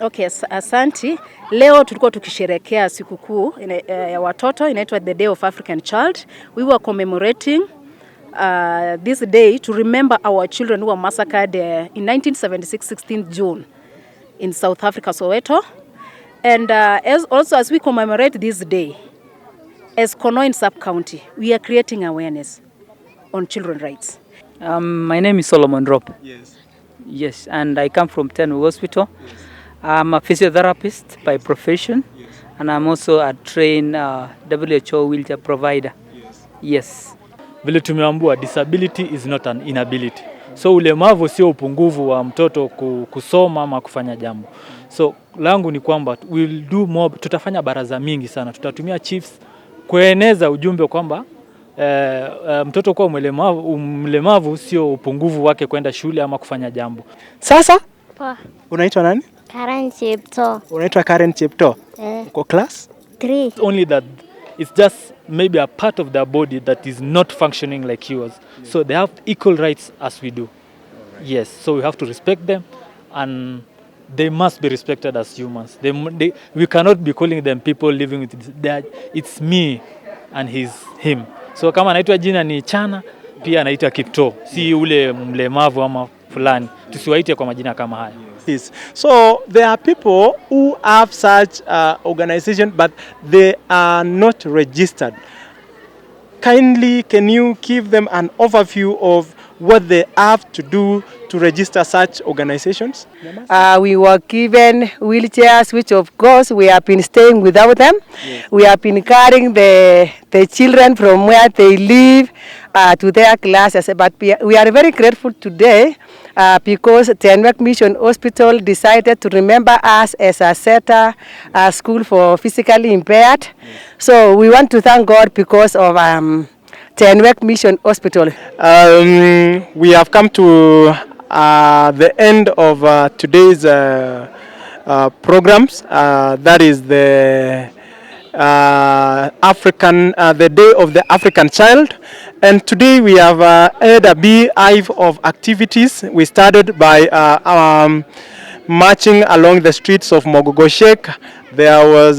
Okay, asanti. Leo tulikuwa tukisherehekea sikukuu ya watoto inaitwa the Day of African Child. We were commemorating this day to remember our children who were massacred in 1976, 16th June in South Africa, Soweto. And as we commemorate this day, as Konoin sub-county, we are creating awareness on children's rights. My name is Solomon Rob. Yes. Yes, and I come from Tenwe Hospital. Yes. I'm a physiotherapist by profession, Yes. and I'm also a trained WHO wheelchair provider. Yes. Yes. Vile tumeambiwa disability is not an inability. So ulemavu sio upungufu wa mtoto kusoma ama kufanya jambo. So langu ni kwamba we'll do more, tutafanya baraza mingi sana. Tutatumia chiefs kueneza ujumbe kwamba mtoto kwa mlemavu sio upungufu wake kwenda shule ama kufanya jambo. Sasa? Pa. Unaitwa nani? Karen Chepto. Unaitwa Karen Chepto. Uko class? 3. Only that it's just maybe a part of their body that is not functioning like yours. So they have equal rights as we do. Right. Yes, so we have to respect them and they must be respected as humans. We cannot be calling them people living with it. It's me and him. So kama anaitwa jina ni Chana, pia anaitwa Kipto. Si ule mlemavu ama fulani. Tusiwaite kwa majina kama haya. Yes. So there are people who have such organization but they are not registered. Kindly can you give them an overview of what they have to do to register such organizations? We were given wheelchairs, which of course we have been staying without them. Yes. We have been carrying the children from where they live to their classes. But we are very grateful today because Bomet Mission Hospital decided to remember us as a SETA school for physically impaired. Yes. So we want to thank God because of Bomet Mission Hospital. We have come to the end of today's programs. That is the the Day of the African Child. And today we have had a beehive of activities. We started by marching along the streets of Mogogoshek. There was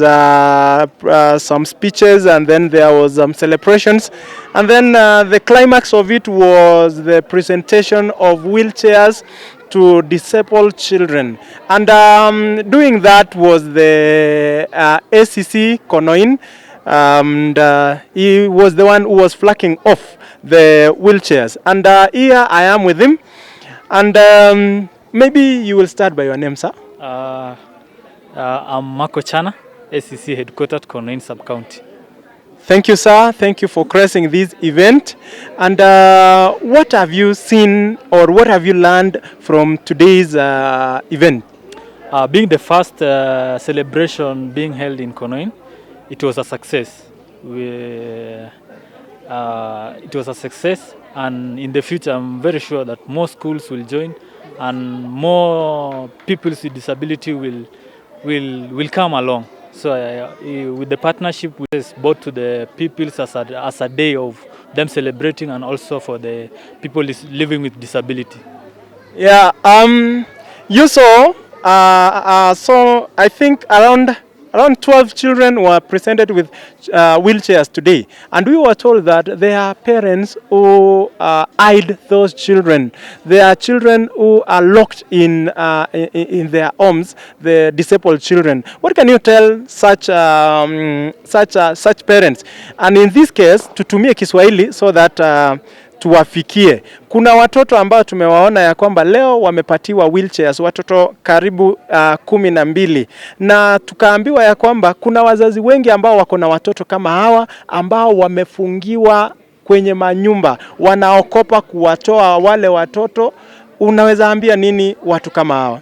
some speeches and then there was some celebrations. And then the climax of it was the presentation of wheelchairs to disabled children. And doing that was the ACC Konoin. He was the one who was flacking off the wheelchairs. And here I am with him. And maybe you will start by your name, sir. I'm Marco Chana, ACC headquartered Konoin sub-county. Thank you, sir. Thank you for gracing this event. And what have you seen or what have you learned from today's event? Being the first celebration being held in Konoin, it was a success. It was a success, and in the future I'm very sure that more schools will join and more people with disability will come along. So with the partnership with both to the people as a day of them celebrating and also for the people living with disability. Yeah, you saw, so I think around 12 children were presented with wheelchairs today. And we were told that there are parents who hide those children. There are children who are locked in their homes, the disabled children. What can you tell such parents? And in this case, tutumie Kiswahili so that tuwafikie. Kuna watoto ambao tumewaona ya kwamba leo wamepatiwa wheelchairs, watoto karibu 12, na tukaambiwa ya kwamba kuna wazazi wengi ambao wako na watoto kama hawa ambao wamefungiwa kwenye manyumba, wanaokopa kuwatoa wale watoto. Unaweza ambia nini watu kama hawa?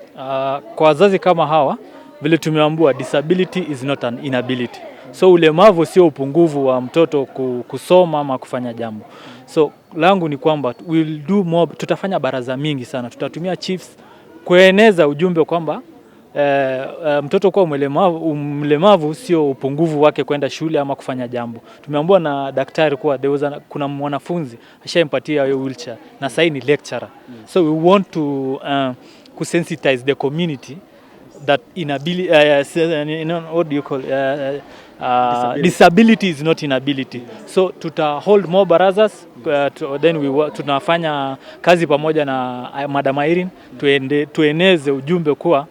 Kwa wazazi kama hawa, vile tumeambiwa disability is not an inability. So ulemavu sio upungufu wa mtoto kusoma ama kufanya jambo. So langu ni kwamba we'll do more, tutafanya baraza mingi sana. Tutatumia chiefs kueneza ujumbe kwamba mtoto kwa mlemavu sio upungufu wake kwenda shule ama kufanya jambo. Tumeambiwa na daktari kuwa kuna mwanafunzi ashampatia hiyo wheelchair na sasa ni lecturer. So we want to kusensitize the community that inability, what do you call disability is not inability. So hold more barazas, then tunafanya kazi pamoja na Madam Irene tueneze ujumbe kuwa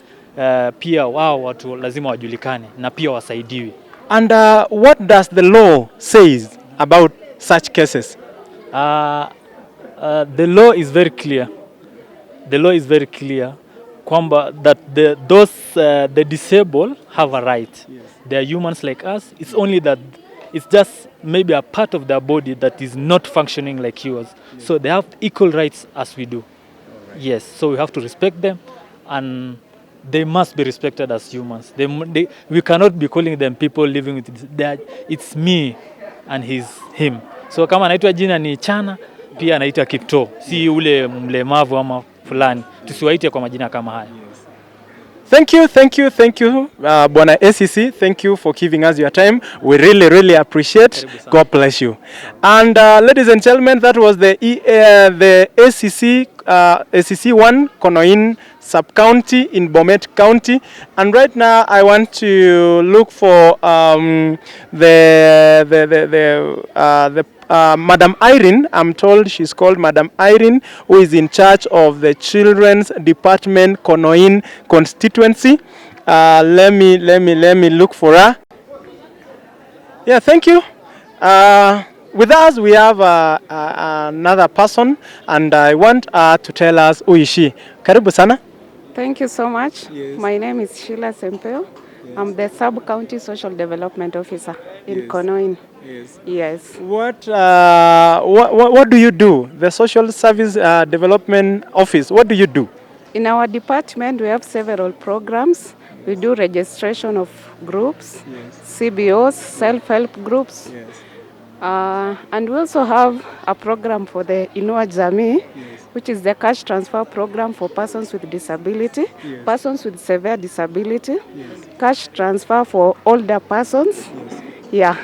pia wao watu lazima wajulikane na pia wasaidiwe. And what does the law says about such cases? The law is very clear. The law is very clear kwamba that the disabled have a right. Yes. They are humans like us. It's only that it's just maybe a part of their body that is not functioning like yours. Yes. So they have equal rights as we do. Right. Yes. So we have to respect them, and they must be respected as humans. We cannot be calling them people living with that. It's me and him. So kama anaitwa jina ni Chana, pia anaitwa Kipto. Si ule mlemavu ama fulani. Tusiwaite kwa majina kama haya. Thank you, Bwana ACC. Thank you for giving us your time. We really appreciate. God bless you. And ladies and gentlemen, that was the ACC ACC1 Konoin sub-county in Bomet County. And right now I want to look for Madam Irene. I'm told she's called Madam Irene, who is in charge of the Children's Department Konoin constituency. Let me look for her. Yeah, thank you. With us we have another person, and I want her to tell us who is she. Karibu sana. Thank you so much. Yes. My name is Sheila Sempeo. Yes. I'm the Sub-County Social Development Officer in Konoin. Yes. Yes. What do you do? The Social Service Development Office, what do you do? In our department, we have several programs. We do registration of groups, yes, CBOs, self-help groups. Yes. And we also have a program for the Inua Jamii, yes, which is the cash transfer program for persons with disability, yes, persons with severe disability, yes, cash transfer for older persons. Yes. Yeah.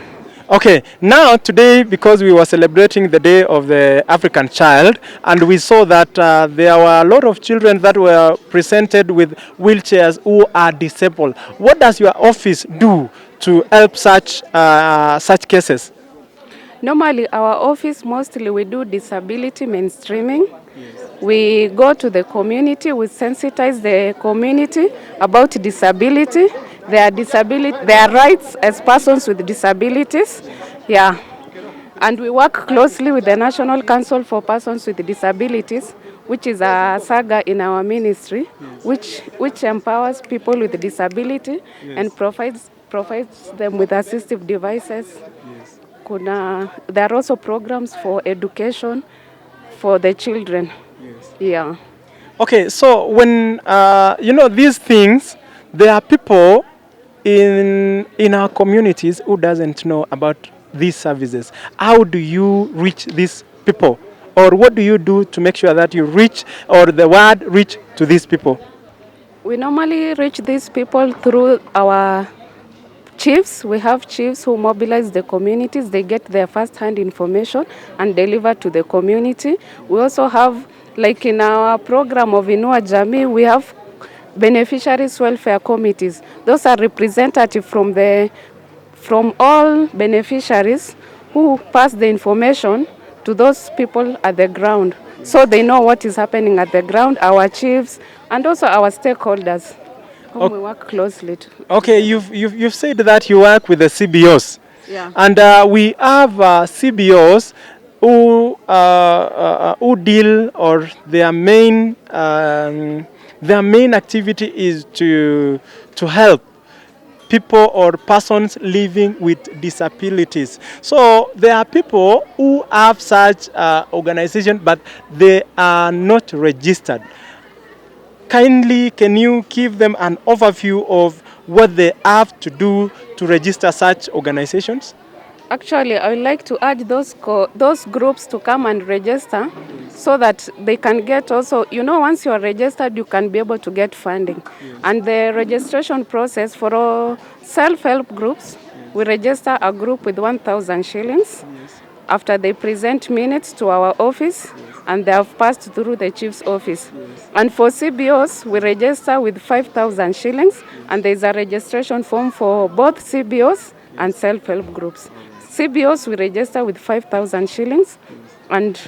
Okay, now today, because we were celebrating the Day of the African Child, and we saw that there were a lot of children that were presented with wheelchairs who are disabled. What does your office do to help such cases? Normally, our office, mostly we do disability mainstreaming. Yes. We go to the community, we sensitize the community about disability, their rights as persons with disabilities. Yeah. And we work closely with the National Council for Persons with Disabilities, which is a saga in our ministry, yes, which empowers people with disability, yes, and provides them with assistive devices. Yes. There are also programs for education for the children. Yes. Yeah. Okay, so when these things, there are people in our communities who doesn't know about these services. How do you reach these people, or what do you do to make sure that you reach, or the word reach to these people? We normally reach these people through our chiefs. We have chiefs who mobilize the communities. They get their first-hand information and deliver to the community. We also have, like in our program of Inua Jamii, we have beneficiaries welfare committees. Those are representative from all beneficiaries who pass the information to those people at the ground, so they know what is happening at the ground, our chiefs, and also our stakeholders, whom we work closely to. Okay, you've said that you work with the CBOs. Yeah. And we have CBOs who deal, or their main activity is to help people or persons living with disabilities. So there are people who have such organization, but they are not registered. Kindly, can you give them an overview of what they have to do to register such organizations? Actually, I would like to urge those groups to come and register, so that they can get also, once you are registered, you can be able to get funding. Yes. And the registration process for all self-help groups, yes, we register a group with 1,000 shillings. Yes. After they present minutes to our office, yes, and they have passed through the chief's office. And for CBOs, we register with 5,000 shillings, and there is a registration form for both CBOs and self-help groups. CBOs, we register with 5,000 shillings, and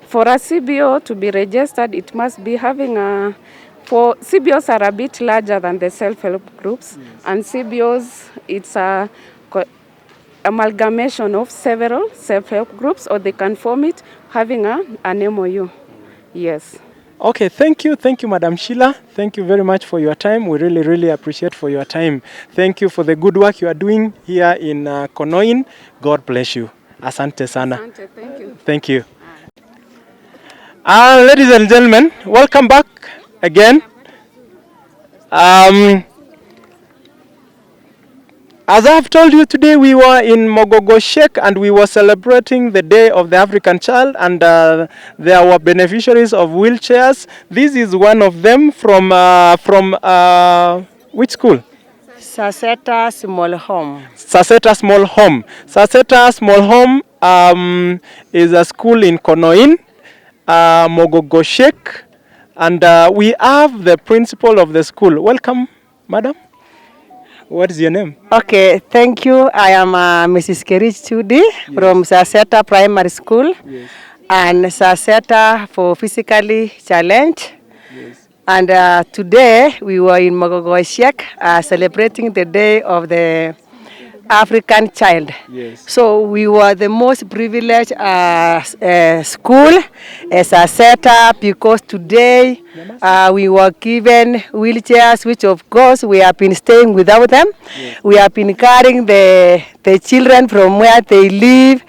for a CBO to be registered, it must be having a... For CBOs are a bit larger than the self-help groups, and CBOs, it's a amalgamation of several self-help groups, or they can form it having an MOU. Yes. Okay, thank you, Madam Sheila. Thank you very much for your time. We really appreciate for your time. Thank you for the good work you are doing here in Konoin. God bless you. Asante sana. Asante, thank you. Thank you. Ladies and gentlemen, welcome back again. As I have told you, today we were in Mogogoshek and we were celebrating the Day of the African Child, and there were beneficiaries of wheelchairs. This is one of them from which school? Saseta Small Home. Saseta Small Home. Saseta Small Home is a school in Konoin, Mogogoshek, and we have the principal of the school. Welcome, madam. What is your name? Okay, thank you. I am Mrs. Kerich Chudi from Saseta Primary School, and Saseta for physically challenged. And today we were in Mogogoshek celebrating the Day of the African Child. So we were the most privileged school as a setup, because today we were given wheelchairs, which of course we have been staying without them. We have been carrying the children from where they live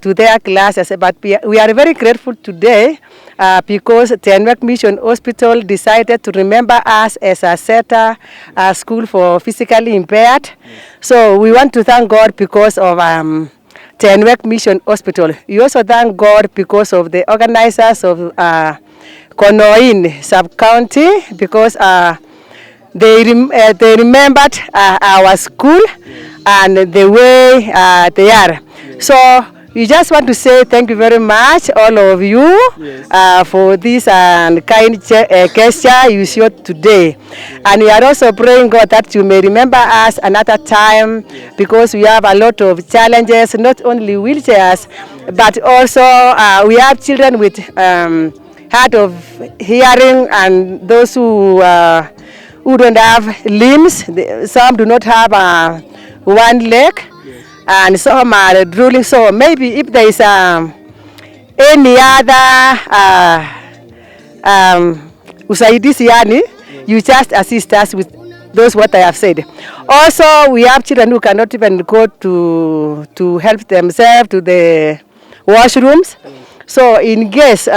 to their classes. But we are very grateful today because Bomet Mission Hospital decided to remember us as a SETA school for physically impaired. So we want to thank God because of Bomet Mission Hospital. We also thank God because of the organizers of Konoin sub-county, because they remembered our school and the way they are. So we just want to say thank you very much, all of you, for this kind gesture you showed today. And we are also praying, God, that you may remember us another time, because we have a lot of challenges, not only wheelchairs, but also we have children with hard of hearing, and those who don't have limbs. Some do not have one leg. And some are drooling. So maybe if there is any other usaidizi yani, you just assist us with those what I have said. Also, we have children who cannot even go to help themselves to the washrooms. So in case you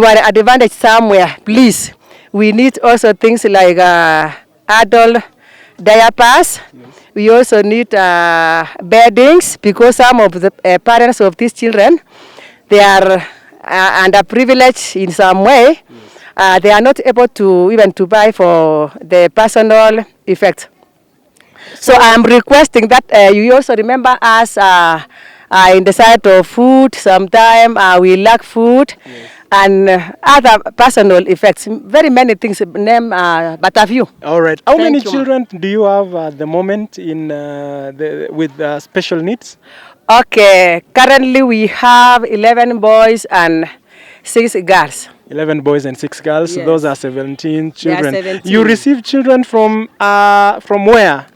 are advantaged somewhere, please, we need also things like adult diapers. We also need beddings, because some of the parents of these children, they are underprivileged in some way. They are not able to even to buy for the personal effects. So I'm requesting that you also remember us in the side of food. Sometimes we lack food. And other personal effects, very many things, name but a few. All right. How many children do you have at the moment in with special needs? Okay, currently we have 11 boys and 6 girls. 11 boys and 6 girls. Yes. Those are 17 children. 17. You receive children from where?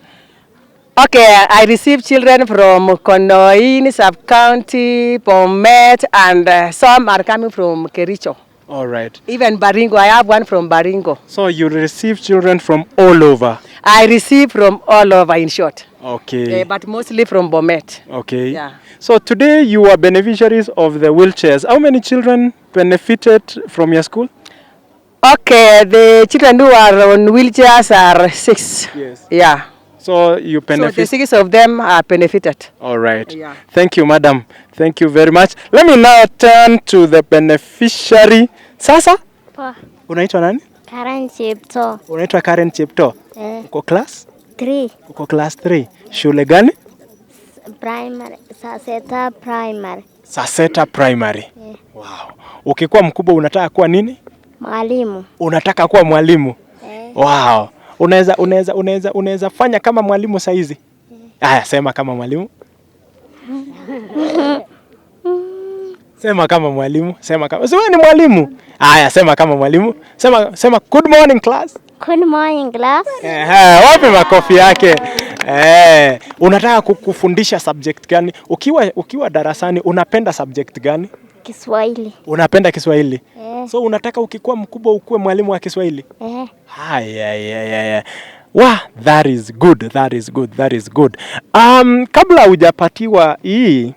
Okay, I receive children from Konoin, sub-county, Bomet, and some are coming from Kericho. All right. Even Baringo, I have one from Baringo. So you receive children from all over? I receive from all over, in short. Okay. But mostly from Bomet. Okay. Yeah. So today you are beneficiaries of the wheelchairs. How many children benefited from your school? Okay, the children who are on wheelchairs are 6. Yes. Yeah. So you benefit. So the 6 of them are benefited. All right. Yeah. Thank you, madam. Thank you very much. Let me now turn to the beneficiary. Sasa? Poa. Unaitwa nani? Karen Chepto. Unaitwa Karen Chepto. Uko class? 3. Uko class 3. Shule gani? Primary. Saseta Primary. Saseta Primary. Yeah. Wow. Ukikuwa mkubwa unataka kuwa nini? Mwalimu. Unataka kuwa mwalimu? Wow. Unaweza fanya kama mwalimu saa hizi? Haya, sema kama mwalimu. Sema kama mwalimu. Wewe ni mwalimu. Haya, sema kama mwalimu. Sema good morning class. Good morning class. Wapi makofi yake? Unataka kufundisha subject gani? Ukiwa darasani unapenda subject gani? Kiswahili. Unapenda Kiswahili? So unataka ukikuwa mkubwa ukuwe mwalimu wa Kiswahili? Haya. Wow, that is good. Kabla hujapatiwa hii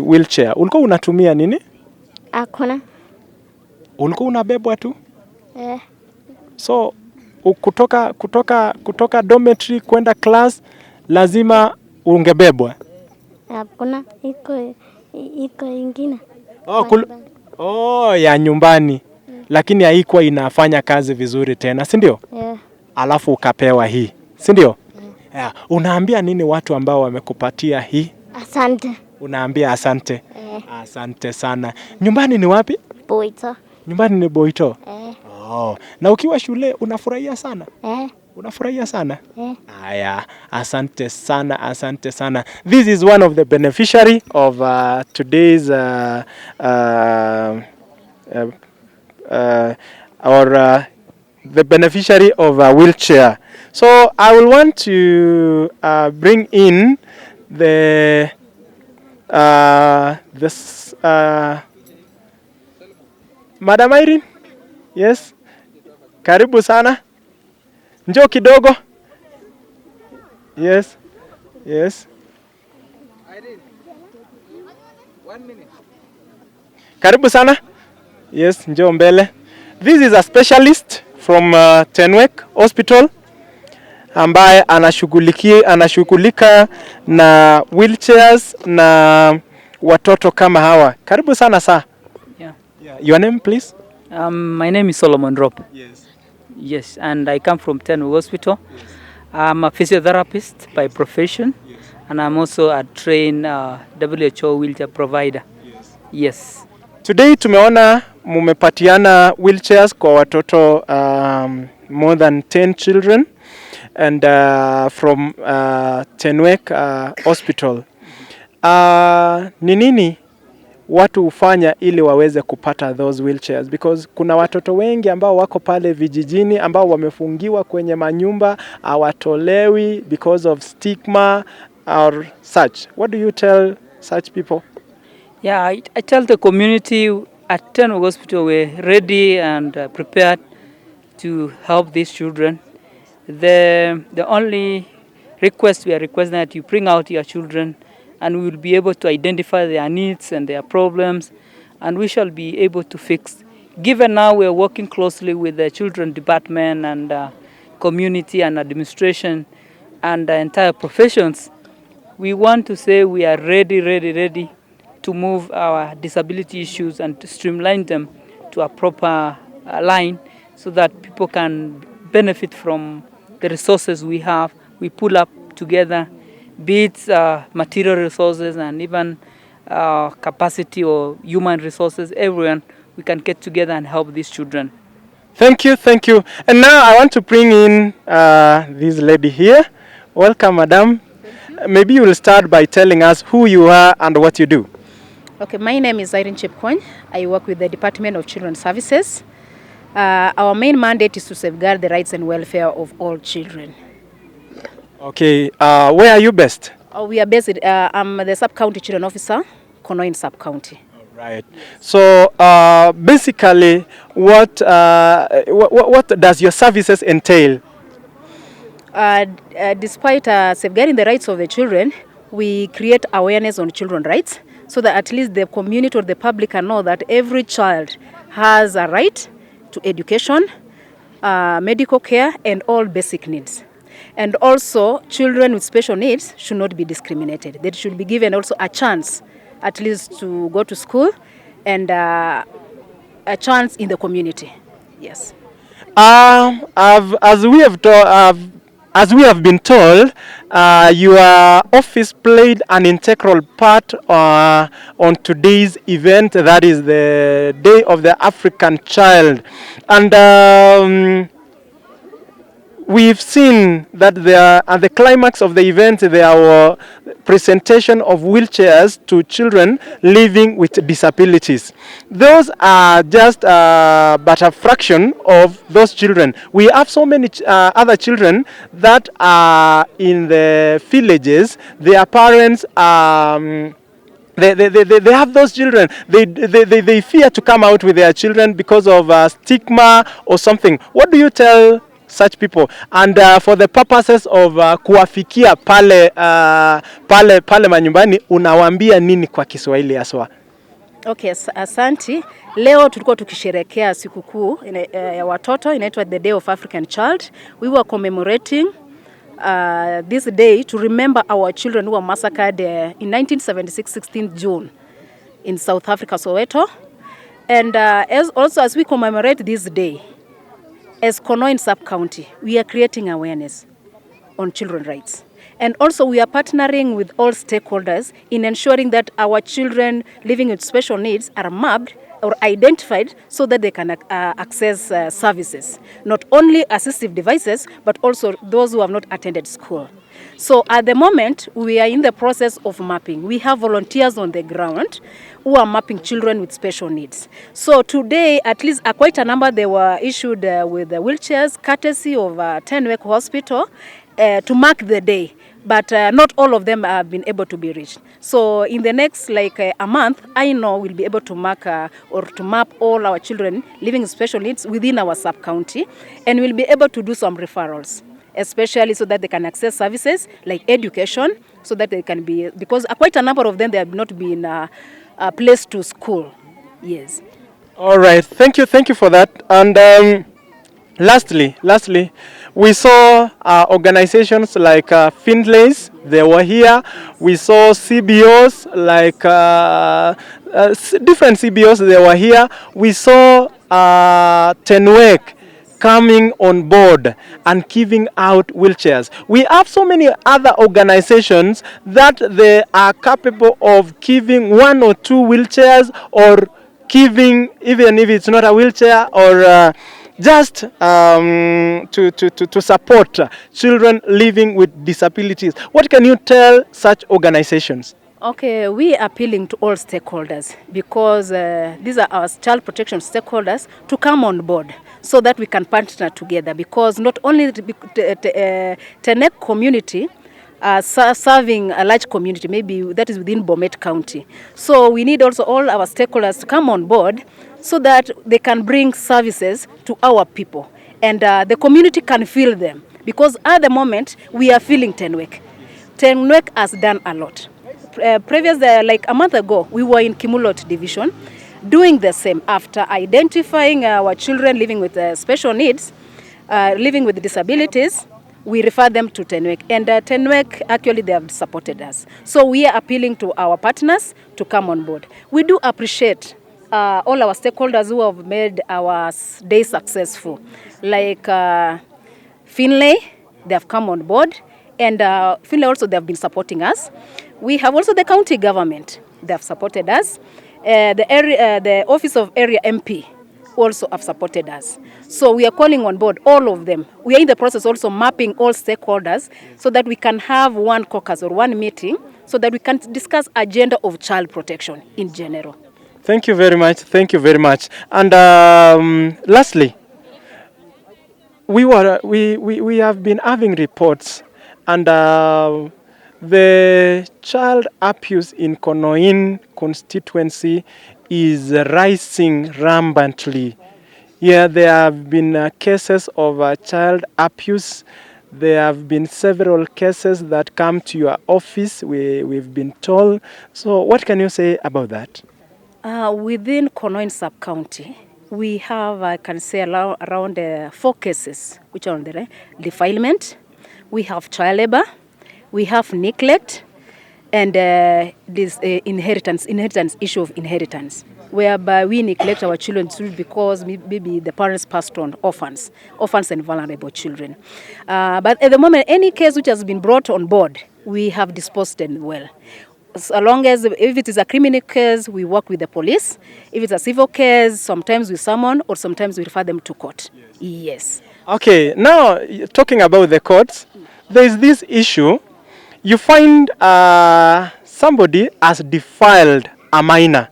wheelchair, ulikuwa unatumia nini? Hakuna. Ulikuwa unabebwa tu? So kutoka dormitory kwenda class lazima ungebebwa? Hakuna, iko ingine. Ya nyumbani. Lakini haikuwa inafanya kazi vizuri tena, si ndio? Alafu ukapewa hii, si ndio? Unaambia nini watu ambao wamekupatia hii? Asante. Unaambia asante? Asante sana. Nyumbani ni wapi? Boito. Nyumbani ni Boito? Na ukiwa shule unafurahia sana? Unafurahia sana? Haya, asante sana. This is one of the beneficiary of today's the beneficiary of a wheelchair. So I will want to bring in this Madam Irene. Yes. Karibu sana. Njoo kidogo. Yes. Irene. 1 minute. Karibu sana. Yes, njoo mbele. This is a specialist from Tenwek Hospital ambaye anashughulika na wheelchairs na watoto kama hawa. Karibu sana saa. Yeah. Your name please? My name is Solomon Drop. Yes, and I come from Tenwek Hospital. I'm a physiotherapist by profession, and I'm also a trained WHO wheelchair provider. Yes. Today tumeona mumepatiana wheelchairs kwa watoto more than 10 children and from Tenwek Hospital. Ni nini watu hufanya ili waweze kupata those wheelchairs? Because kuna watoto wengi ambao wako pale vijijini ambao wamefungiwa kwenye manyumba, hawatolewi because of stigma or such. What do you tell such people? Yeah, I tell the community at Tenwek Hospital we're ready and prepared to help these children. The only request we are requesting that you bring out your children, and we will be able to identify their needs and their problems, and we shall be able to fix. Given now we are working closely with the children department and community and administration and the entire professions, we want to say we are ready to move our disability issues and to streamline them to a proper line so that people can benefit from the resources we have. We pull up together, be it material resources and even capacity or human resources, everyone, we can get together and help these children. Thank you. And now I want to bring in this lady here. Welcome, madam. Maybe you will start by telling us who you are and what you do. Okay, my name is Irene Chepkwony. I work with the Department of Children's Services. Our main mandate is to safeguard the rights and welfare of all children. Okay, where are you based? We are based, I'm the Sub-County Children Officer, Konoin Sub-County. Right. So basically, what does your services entail? Despite safeguarding the rights of the children, we create awareness on children's rights so that at least the community or the public can know that every child has a right to education, medical care, and all basic needs. And also, children with special needs should not be discriminated. They should be given also a chance, at least to go to school and a chance in the community. Yes. As we have as we have been told, your office played an integral part on today's event, that is the Day of the African Child. And we've seen that there, at the climax of the event, there were presentation of wheelchairs to children living with disabilities. Those are just but a fraction of those children. We have so many other children that are in the villages. Their parents they have those children. They fear to come out with their children because of stigma or something. What do you tell such people? And for the purposes of kuwafikia pale manyumbani, unawaambia nini kwa Kiswahili haswa? Okay, asanti. Leo tulikuwa tukisherehekea sikukuu ya watoto, inaitwa the Day of African Child. We were commemorating this day to remember our children who were massacred in 1976, 16th June in South Africa, Soweto. And as we commemorate this day, as Konoin sub-county, we are creating awareness on children's rights. And also we are partnering with all stakeholders in ensuring that our children living with special needs are mapped or identified so that they can access services, not only assistive devices, but also those who have not attended school. So at the moment, we are in the process of mapping. We have volunteers on the ground who are mapping children with special needs. So today, at least quite a number, they were issued with wheelchairs, courtesy of Tenwek Hospital, to mark the day. But not all of them have been able to be reached. So in the next a month, I know we'll be able to mark or to map all our children living with special needs within our sub-county, and we'll be able to do some referrals, especially so that they can access services like education, so that they can be, because quite a number of them, they have not been placed to school. Yes. All right, thank you for that. And lastly, we saw organizations like Findlays, they were here. We saw CBOs like different CBOs, they were here. We saw Tenwek coming on board and giving out wheelchairs. We have so many other organizations that they are capable of giving 1 or 2 wheelchairs, or giving, even if it's not a wheelchair, or just to support children living with disabilities. What can you tell such organizations? Okay, we are appealing to all stakeholders, because these are our child protection stakeholders, to come on board so that we can partner together, because not only the Tenek community serving a large community, maybe that is within Bomet County. So we need also all our stakeholders to come on board so that they can bring services to our people, and the community can feel them, because at the moment we are feeling Tenwek. Tenwek has done a lot. Like a month ago, we were in Kimulot division doing the same. After identifying our children living with special needs, living with disabilities, we refer them to Tenwek, and Tenwek, actually, they have supported us. So we are appealing to our partners to come on board. We do appreciate all our stakeholders who have made our day successful, like Finlay, they have come on board, and Finlay also, they have been supporting us. We have also the county government, they have supported us. The Office of Area MP also have supported us. So we are calling on board all of them. We are in the process also mapping all stakeholders so that we can have one caucus or one meeting so that we can discuss agenda of child protection in general. Thank you very much. Thank you very much. And lastly, we have been having reports, and the child abuse in Konoin constituency is rising rampantly. Yeah, there have been cases of child abuse. There have been several cases that come to your office, we've been told. So what can you say about that? Within Konoin sub-county, we have, I can say, around 4 cases, which are on the defilement. We have child labor, we have neglect, and this inheritance issue of inheritance. whereby we neglect our children because maybe the parents passed on, orphans and vulnerable children. But at the moment, any case which has been brought on board, we have disposed them well. As long as, if it is a criminal case, we work with the police. If it's a civil case, sometimes we summon or sometimes we refer them to court. Yes. Okay, now talking about the courts, there is this issue. You find somebody has defiled a minor.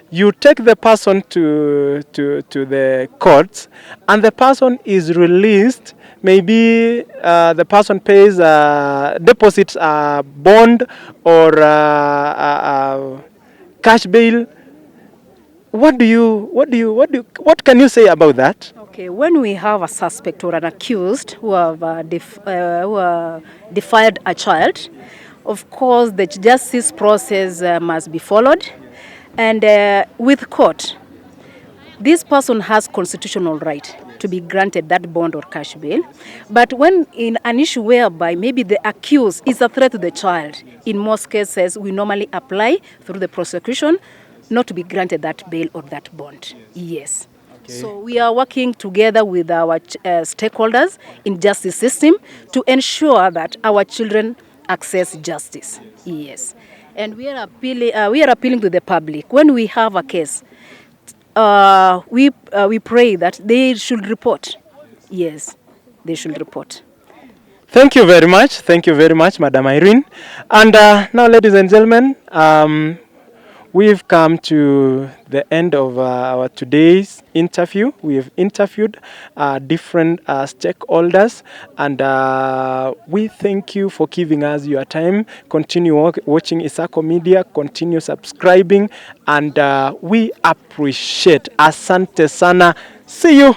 You take the person to the courts, and the person is released. Maybe the person pays deposits bond or cash bail. What can you say about that? Okay, when we have a suspect or an accused who have defiled a child, of course the justice process must be followed, and with court, this person has constitutional right to be granted that bond or cash bail. But when in an issue whereby maybe the accused is a threat to the child, in most cases we normally apply through the prosecution not to be granted that bail or that bond. Yes. Okay. So we are working together with our stakeholders in justice system to ensure that our children access justice. Yes. And we are appealing to the public. When we have a case, we pray that they should report. Yes, they should report. Thank you very much. Thank you very much, Madam Irene. And now, ladies and gentlemen, we've come to the end of our today's interview. We have interviewed different stakeholders, and we thank you for giving us your time. Continue watching Isako Media, continue subscribing, and we appreciate. Asante sana. See you